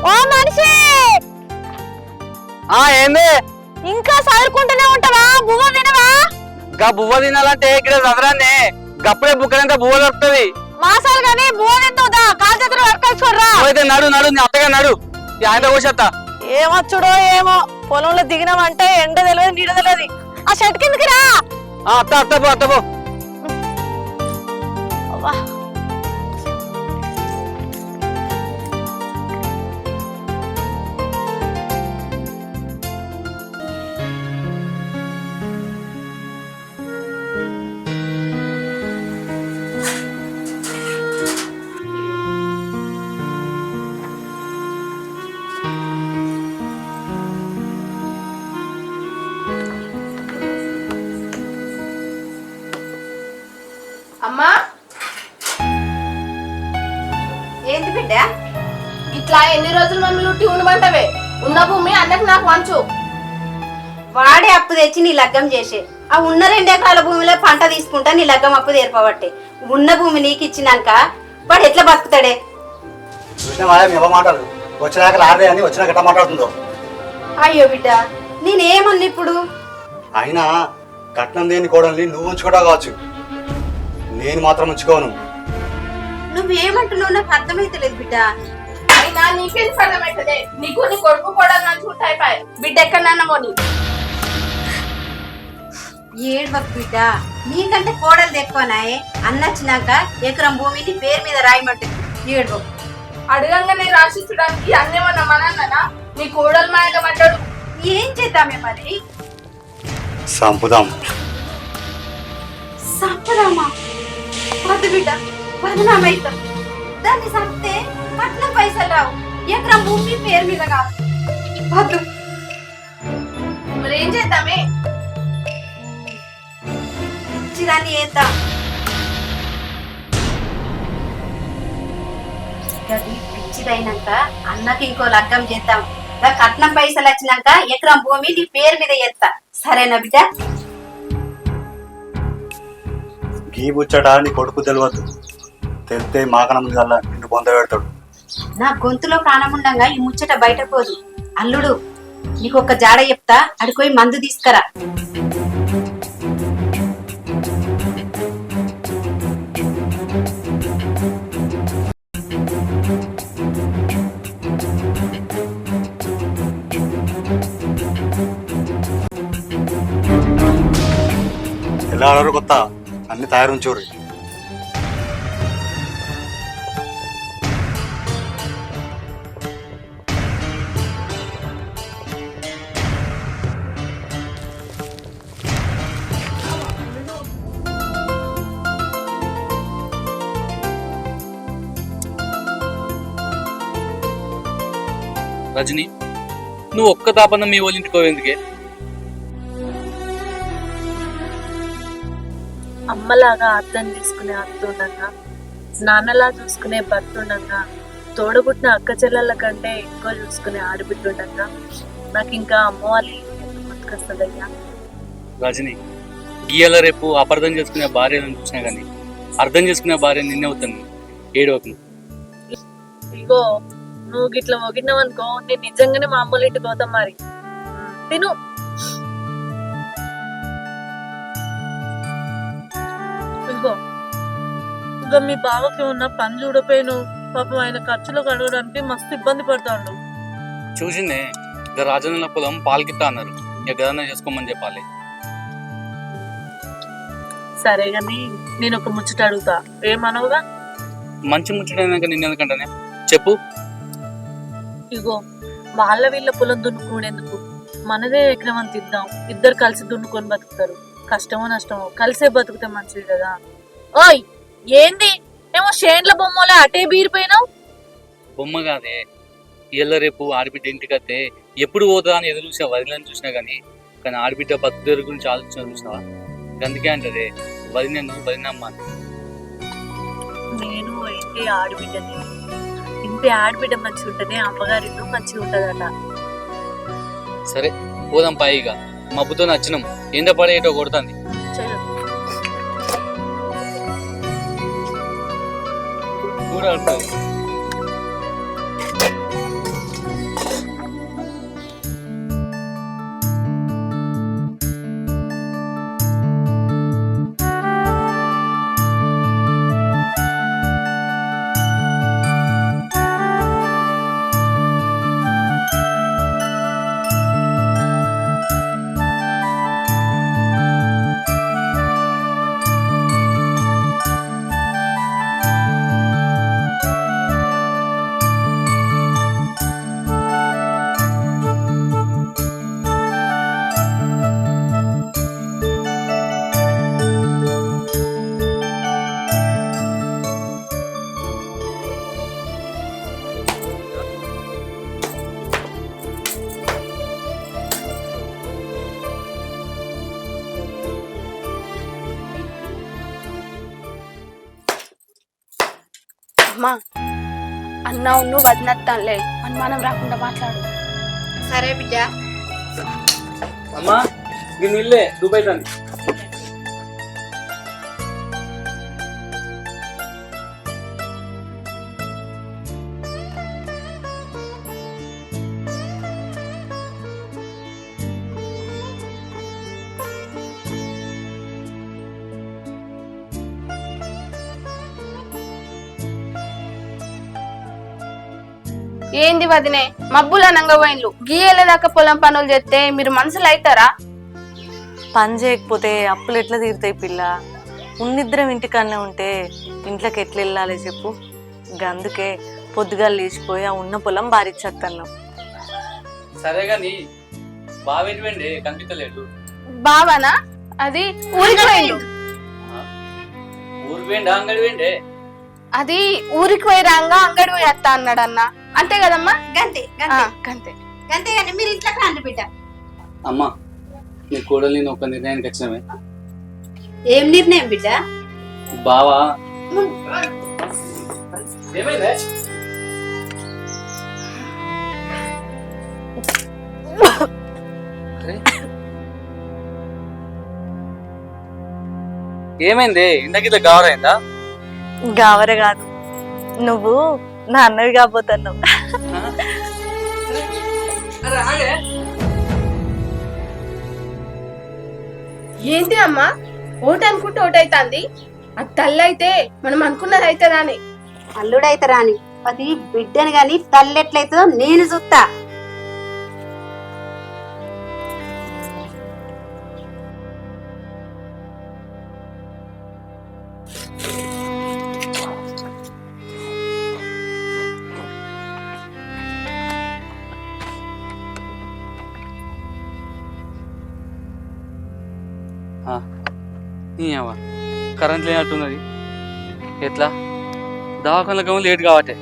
ఓ మనిషి ఏంది ఇంకా చదువుకుంటూనే ఉంటావా? బువ్వ తినవా? గా బువ్వ తినాలంటే ఇక్కడ చదరాన్ని గప్పుడే బుక్కలంతా బువ్వ దొరుకుతుంది. మాసాలు గానీ బువ్వ తింటుందా? కాలు చేతులు పట్టుకొచ్చుకోర్రా. అయితే నడు నడు నీ అత్తగా నడు ఆయన కూర్చోత్తా. ఏమొచ్చుడో ఏమో, పొలంలో దిగినామంటే ఎండ తెలియదు నీడ తెలియదు. ఆ షర్ట్ కిందకి రా. అత్త అత్తపో అత్తపో. అవ్వా. అమ్మా ఏంది బిడ్డ? ఇట్లా ఎన్ని రోజులు మమ్మల్ని ఉట్టి ఉండమంటవే? ఉన్న భూమి అన్నకు నాకు వంచు. వాడే అప్పు తెచ్చి నీ లగ్గం చేసే. ఆ ఉన్న 2 ఎకరాల భూమిలో పంట తీసుకుంటా నీ లగ్గం అప్పు తీర్పబట్టే. ఉన్న భూమి నీకు ఇచ్చినాక వాడు ఎట్లా బతుకుతాడే? చూసినా మీ అమ్మ మాటలు వచ్చినాక రాదే అని వచ్చినాక ఎట్లా మాట్లాడుతుందో. అయ్యో బిడ్డ, నేనేమన్నా ఇప్పుడు? అయినా కట్నం దేని కోడల్ని నువ్వు ఉంచుకోవడం కావచ్చు, నేను మాత్రం ఉంచుకోను. నువ్వేమంటున్నావు నాకు అర్థమైతలేదు బిడ్డ. అయినా నీకేం అర్థమవుతుంది? నీకు నీ కొడుకు కూడా నంచుకుంటాయి బిడ్డ ఎక్కడన్నామోని. ఏడ్వకు బిడ్డ, నీకంటే కోడలు ఎక్కువనాయే. అన్నొచ్చినాక ఎకరం భూమిని పేరు మీద రాయమంటే ఏడ్వకు. అడగంగానే రాసిచ్చడానికి అన్నేమన్నా మనన్నా? నీ కోడలు మాయగా పడ్డాడు. ఏం చేద్దామే మరి? సంపుదాం. సంపదామా? వద్దు బిడ్డ, బదనామైతాం. దాన్ని సంపితే కట్నం పైసలు రావు, ఎకరం భూమి పేరు మీద కాదు. వద్దు. మరేం చేద్దామే? దాన్ని చేద్దాం. గది పిచ్చిదైనాక అన్నకి ఇంకో లగ్గం చేద్దాం. కట్నం పైసలు వచ్చినాక ఎకరం భూమి నీ పేరు మీద చేస్తా. సరేనా బిడ్డ? గీ బుచ్చట నీ కొడుకు తెలియదు, తెలితే మాకనం కల్లా నిన్ను పొంద పెడతాడు. నా గొంతులో ప్రాణముండంగా ఈ ముచ్చట బయట పోదు. అల్లుడు, నీకు ఒక జాడ చెప్తా, అడిపోయి మందు తీసుకురా. ఎలా ఆడరు కొత్త అన్ని తయారు ఉంచూరు. రజని, నువ్వు ఒక్క తాపన మీ వాళ్ళ ఇంటికి పోయేందుకే? అమ్మలాగా అర్థం తీసుకునే అత్తుండగా, నాన్నలా చూసుకునే భర్తుండగా, తోడబుట్టిన అక్క చెల్లెళ్ళ కంటే ఎక్కువ చూసుకునే ఆడబిడ్డుండగా నాకు ఇంకా అమ్మ వాళ్ళ గుర్తుకొస్తుందయ్యా. రజని, గీయాల రేపు అపార్థం చేసుకునే భార్యను చూసినా కానీ అర్థం చేసుకునే భార్య నిన్నే అవుతాను. ఏడవకు. ఇగో నువ్వు గిట్లా మొగినావు అనుకో, నేను నిజంగానే మా అమ్మల ఇంటికి పోతాం. మరి తిను. ఇగో ఇంకా మీ బావకి ఉన్న పని చూడపోయాను. పాపం ఆయన ఖర్చులు కడగడానికి మస్తు ఇబ్బంది పడతాడు. చూసిందే, ఇక రాజన్న పొలం పాలకిత్తా అన్నారు. ఇక గదన్నా చేసుకోమని చెప్పాలి. సరే గాని నేను ఒక ముచ్చట అడుగుతా, ఏమనవుగా? మంచి ముచ్చటైనాక నిన్నెందుకంటానే చెప్పు. ఇగో వాళ్ళ వీళ్ళ పొలం దున్నుకునేందుకు మనదే ఎకరం అంత ఇద్దాం. ఇద్దరు కలిసి దున్నుకొని బతుకుతారు. కష్టమో నష్టమో కలిసే బతుకుతే మంచిది కదా. ఓయ్ ఏంది ఏమో షేన్ల బొమ్మలే అటే బీరిపోయినావు? బొమ్మ కాదే, ఇళ్ళ రేపు ఆడబిడ్డ ఇంటికైతే ఎప్పుడు పోదా అని ఎదురు చూసా, వదిలని చూసినా కానీ ఆడబిడ్డ బతుకు గురించి ఆలోచన చూసినావా? అందుకే అంటదే వదిన వదినమ్మ. నేను ఇంటి ఆడబిడ్డని. ఇంటి ఆడబిడ్డ మంచిగా ఉంటేనే అమ్మగారితో మంచిగా ఉంటదట. సరే పోదాం పాయిగా, మబ్బుతో నచ్చినాం. ఎండ పడేటో కొడుతుంది. కూడా అమ్మా అన్న ఉన్ను వదినత్తానులే అనుమానం రాకుండా మాట్లాడు. సరే బిడ్డ. అమ్మా దీని ఇల్లే దుబాయ్ తంది. ఏంది వదినే మబ్బుల నంగపోయిన్లు గీయలేదాకా పొలం పనులు చేస్తే మీరు మనుషులు అవుతారా? పని చేయకపోతే అప్పులు ఎట్లా తీరుతాయి పిల్ల? ఉన్నిద్దరం ఇంటికన్నా ఉంటే ఇంట్లోకి ఎట్లా వెళ్ళాలి చెప్పు? అందుకే పొద్దుగా లేచిపోయి ఆ ఉన్న పొలం బారిచ్చేస్తున్నాం. సరే గాని బావేంటి కనిపించలేడు. బావనా? అది ఊరికి పోయిండు. ఊరికి పోయిండా అంగడి పోయిండే? అది ఊరికి పోయి రాగా అంగడి పోయి వస్తా అన్నాడు అన్న. అంతే కదమ్మా? గంతే ఆ, గంతే గంతే. గంతే కానీ మీరు ఇంట్లోకి రండి బిడ్డ. అమ్మా నీ కోడలు నేను ఒక నిర్ణయానికి వచ్చినమే. ఏం నిర్ణయం బిడ్డ? బావా ఏమైందే? ఏమైంది? ఇందాక ఇట్లా గౌరవైందా? గావరే కాదు, నువ్వు నా అన్నవి కాబోతున్నావు. ఏంటి అమ్మా ఓటు అనుకుంటే ఓటు అవుతుంది. అది తల్లి అయితే మనం అనుకున్నది అయితే రాని. అల్లుడైతే రాని అది బిడ్డని గాని తల్లి ఎట్లయితుందో నేను చూస్తా. కరెంట్ లేనట్టున్నది. ఎట్లా? దవాఖాన గమని లేట్ కావట్టే.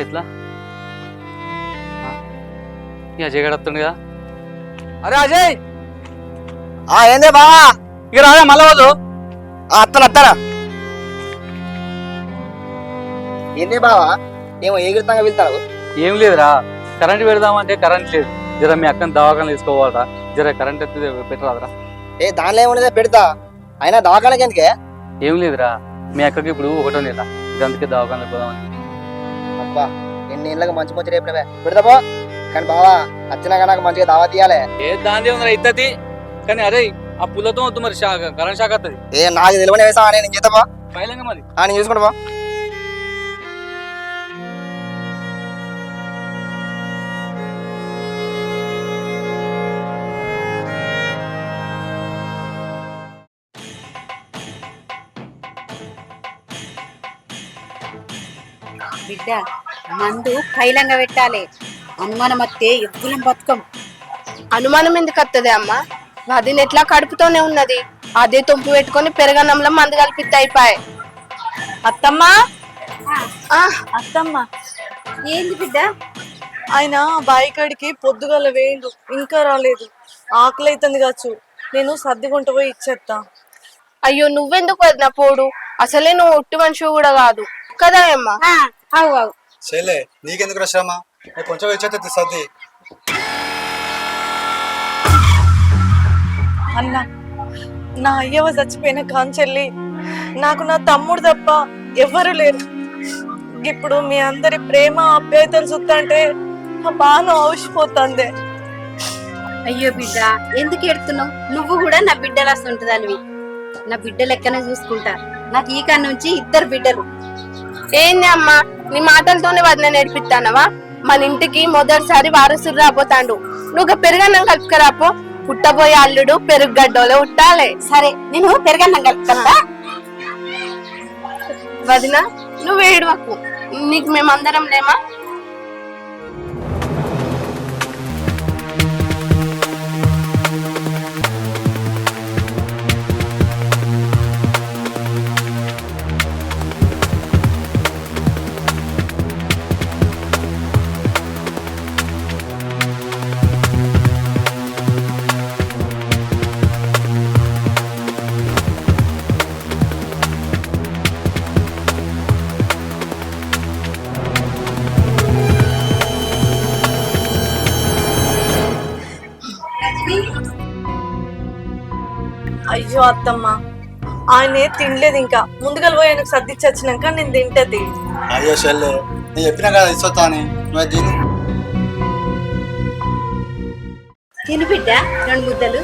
ఎట్లా? ఈ అజయ్ గడ వస్తుండు కదా. అరే అజయ్! ఏందే బావా? ఇక రాదా మళ్ళా వాళ్ళు? అత్తనా ఏందే బావా? ఏమో ఎగురుతాగా వెళ్తావు? ఏం లేదురా, కరెంట్ పెడదామంటే కరెంట్ లేదు. జర మీ అక్కని దవాఖాన తీసుకోవాలరా. జర కరెంట్ ఎత్తి పెట్టరాదురా. దానిలో ఏమున్నదే పెడతా. అయినా దవాఖానకి ఎందుకే? ఏం లేదురా, మీ అక్కకి ఇప్పుడు 1వ నెల, అందుకే దవాఖానకి పోదామని. అబ్బా ఎన్ని ఏళ్ళకి మంచి మంచి రేపు పెడతాపో. కానీ బావా వచ్చినాక నాకు మంచిగా దావా తీయాలి. ఏ దాని ఉందిరా ఇత్తది. కానీ అరే ఆ పుల్లతో వద్దు మరి, కరెంట్ షాక్ వస్తుంది. నాకు తెలియని వేసా నేను చేస్తాపా. పైలంగా మరి నేను చూసుకుంటా బా. బిడ్డ మందు కైలంగా పెట్టాలి. అనుమానం వస్తే ఎవ్వరం బతుకం. అనుమానం ఎందుకు వస్తుంది అమ్మా? వదిన ఎట్లా కడుపుతోనే ఉన్నది. అదే తొంపు పెట్టుకొని పెరగన్నంలో మందు కలిపితే అయిపోయి. అత్తమ్మా, ఆ, అత్తమ్మా, ఏంది బిడ్డ? ఆయన బాయి కాడికి పొద్దుగల వేయండు, ఇంకా రాలేదు. ఆకలి అవుతుంది కావచ్చు, నేను సర్దిగుంట పోయి ఇచ్చేస్తా. అయ్యో నువ్వెందుకు వదిన పోడు? అసలే నువ్వు ఒట్టి మనిషి కూడా కాదు కదా అమ్మా. అవు అవు చెల్లె నీకెందుకు శ్రమ? కొంచెం ఇచ్చేది సర్ది. అన్న, నా అయ్యవ చచ్చిపోయిన కాంచెల్లి నాకు నా తమ్ముడు తప్ప ఎవ్వరు లేరు. ఇప్పుడు మీ అందరి ప్రేమ ఆప్యాయతలు చూస్తుంటే నా బాను అవసిపోతుంది. అయ్యో బిడ్డ ఎందుకు ఎడుతున్నావు? నువ్వు కూడా నా బిడ్డలు వస్తుంటదానివి. నా బిడ్డ లెక్కనే చూసుకుంటా. నాకు ఈ కాడ నుంచి 2 బిడ్డలు. ఏంది అమ్మా నీ మాటలతోనే వదిన నేర్పిస్తానవా? మన ఇంటికి మొదటిసారి వారసుడు రాబోతాండు. నువ్వు పెరుగన్నం కలుపుకరాపో. పుట్టబోయే అల్లుడు పెరుగడ్డోలే ఉట్టాలే. సరే నేను పెరగన్నం కలుపుతా. వదిన నువ్వు ఏడవకు, నీకు మేమందరం లేమా? అయ్యో అత్తమ్మ, ఆయనే తినలేదు ఇంకా. ముందుగా పోయి ఆయనకు సర్దిచ్చి వచ్చినాక నేను తింటది. అయ్యో చెల్లె, నేను చెప్పినా కదా ఇస్తా అని, నువ్వు తిను. తిను బిడ్డ 2 ముద్దలు.